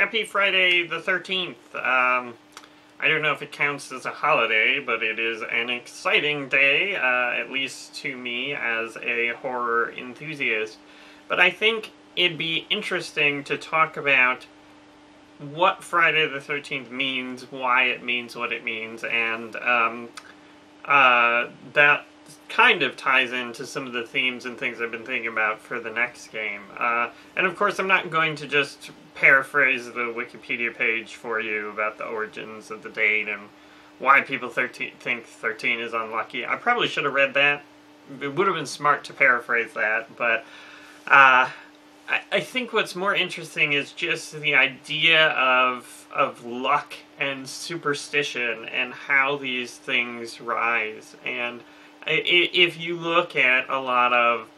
Happy Friday the 13th. I don't know if it counts as a holiday, but it is an exciting day, at least to me as a horror enthusiast. But I think it'd be interesting to talk about what Friday the 13th means, why it means what it means, and that kind of ties into some of the themes and things I've been thinking about for the next game. And of course, I'm not going to just paraphrase the Wikipedia page for you about the origins of the date and why people think 13 is unlucky. I probably should have read that. It would have been smart to paraphrase that, but I think what's more interesting is just the idea of luck and superstition and how these things rise. And if you look at a lot of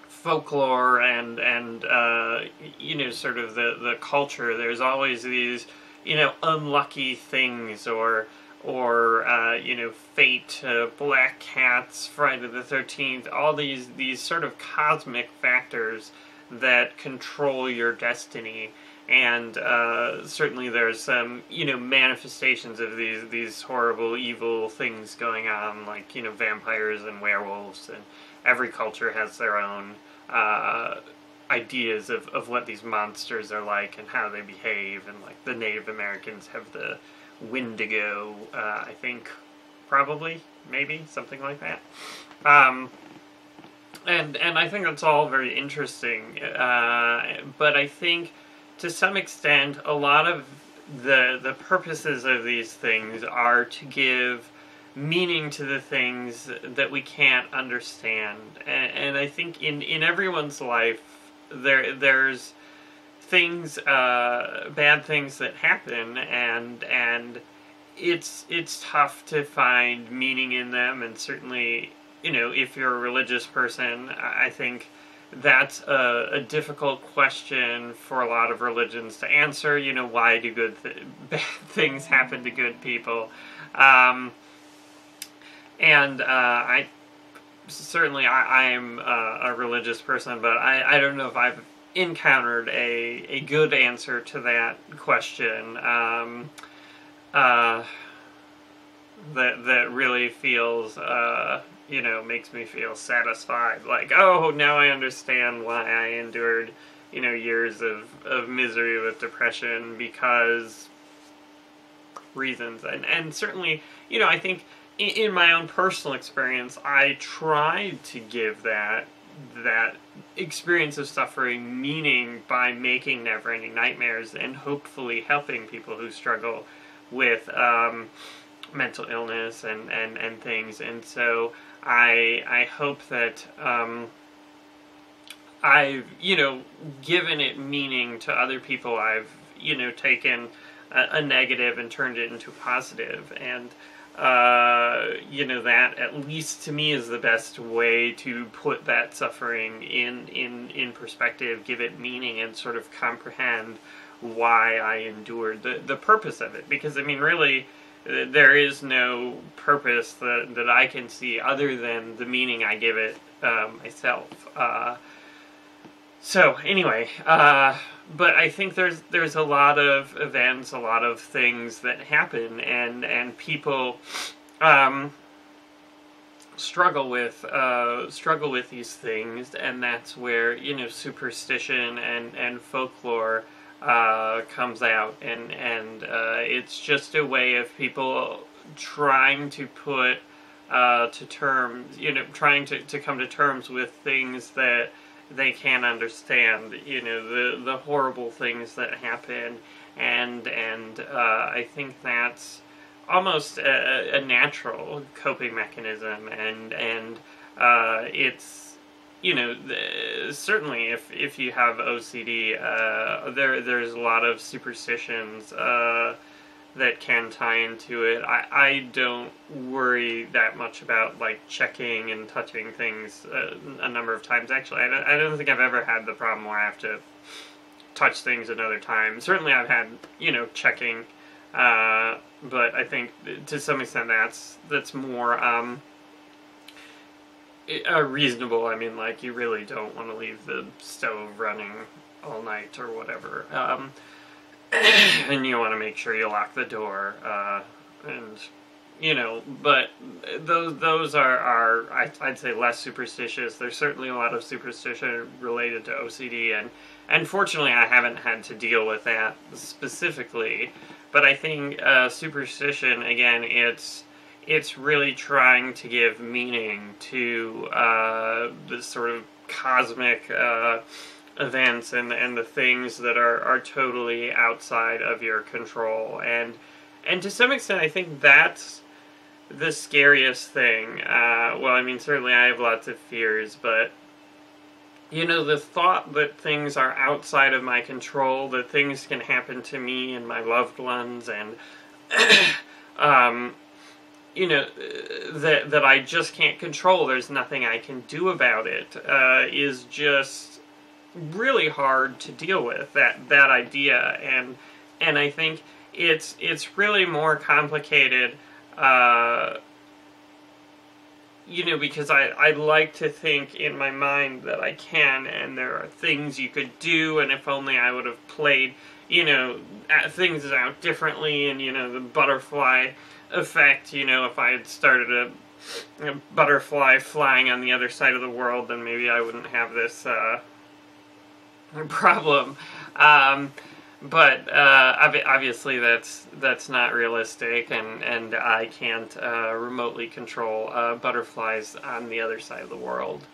folklore and you know, sort of the culture, there's always these, you know, unlucky things or you know, fate, black cats, Friday the 13th, all these sort of cosmic factors that control your destiny. And certainly there's some, you know, manifestations of these horrible, evil things going on, like, you know, vampires and werewolves, and every culture has their own ideas of what these monsters are like and how they behave. And like the Native Americans have the Wendigo, I think, probably, maybe, something like that. And I think that's all very interesting, but I think to some extent a lot of the purposes of these things are to give meaning to the things that we can't understand. And I think in everyone's life there's things, bad things that happen, and it's tough to find meaning in them. And certainly, you know, if you're a religious person, I think that's a difficult question for a lot of religions to answer. You know, why do bad things happen to good people? I am a religious person, but I don't know if I've encountered a good answer to that question that really feels, you know, makes me feel satisfied. Like, oh, now I understand why I endured, you know, years of misery with depression, because reasons. And certainly, you know, I think in my own personal experience, I tried to give that experience of suffering meaning by making Neverending Nightmares and hopefully helping people who struggle with mental illness and things. And so I hope that I've, you know, given it meaning to other people. I've, you know, taken a negative and turned it into positive. And you know, that at least to me is the best way to put that suffering in perspective, give it meaning, and sort of comprehend why I endured the purpose of it. Because, I mean, really, there is no purpose that I can see other than the meaning I give it myself. So anyway, but I think there's a lot of events, a lot of things that happen, and people struggle with these things, and that's where, you know, superstition and folklore comes out, and it's just a way of people trying to put to terms, you know, trying to come to terms with things that they can't understand, you know, the horrible things that happen, and I think that's almost a natural coping mechanism, and it's, you know, certainly if you have OCD, there's a lot of superstitions that can tie into it. I don't worry that much about, like, checking and touching things a number of times. Actually, I don't think I've ever had the problem where I have to touch things another time. Certainly I've had, you know, checking, but I think to some extent that's more reasonable. I mean, like, you really don't want to leave the stove running all night or whatever. And you want to make sure you lock the door, and you know, but those are I'd say less superstitious. There's certainly a lot of superstition related to OCD, and fortunately I haven't had to deal with that specifically. But I think superstition, again, it's really trying to give meaning to this sort of cosmic events and the things that are totally outside of your control. And to some extent, I think that's the scariest thing. Well, I mean, certainly I have lots of fears, but you know, the thought that things are outside of my control, that things can happen to me and my loved ones, and you know, that I just can't control, there's nothing I can do about it, is just really hard to deal with, that idea. And I think it's really more complicated, you know, because I like to think in my mind that I can, and there are things you could do, and if only I would have played, you know, things out differently, and, you know, the butterfly effect, you know, if I had started a butterfly flying on the other side of the world, then maybe I wouldn't have this problem. But obviously that's not realistic, and I can't remotely control butterflies on the other side of the world.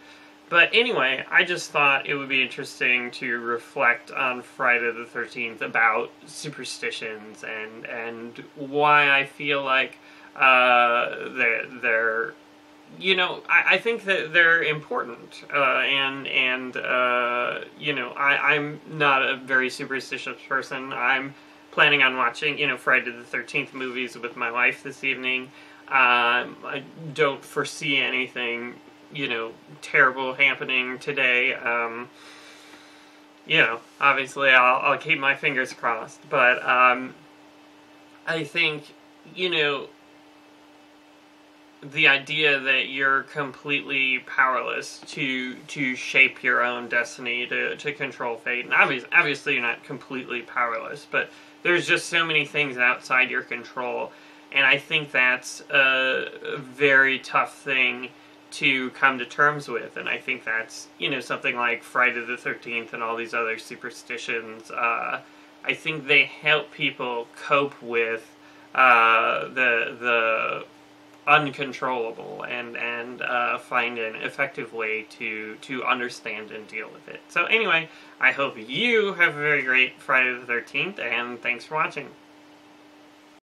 But anyway, I just thought it would be interesting to reflect on Friday the 13th about superstitions and why I feel like they're you know, I think that they're important, and you know, I'm not a very superstitious person. I'm planning on watching, you know, Friday the 13th movies with my wife this evening. I don't foresee anything, you know, terrible happening today. You know, obviously I'll keep my fingers crossed, but I think, you know, the idea that you're completely powerless to shape your own destiny, to control fate, and obviously you're not completely powerless, but there's just so many things outside your control, and I think that's a very tough thing to come to terms with. And I think that's, you know, something like Friday the 13th and all these other superstitions, I think they help people cope with the uncontrollable, and find an effective way to understand and deal with it. So anyway, I hope you have a very great Friday the 13th, and thanks for watching.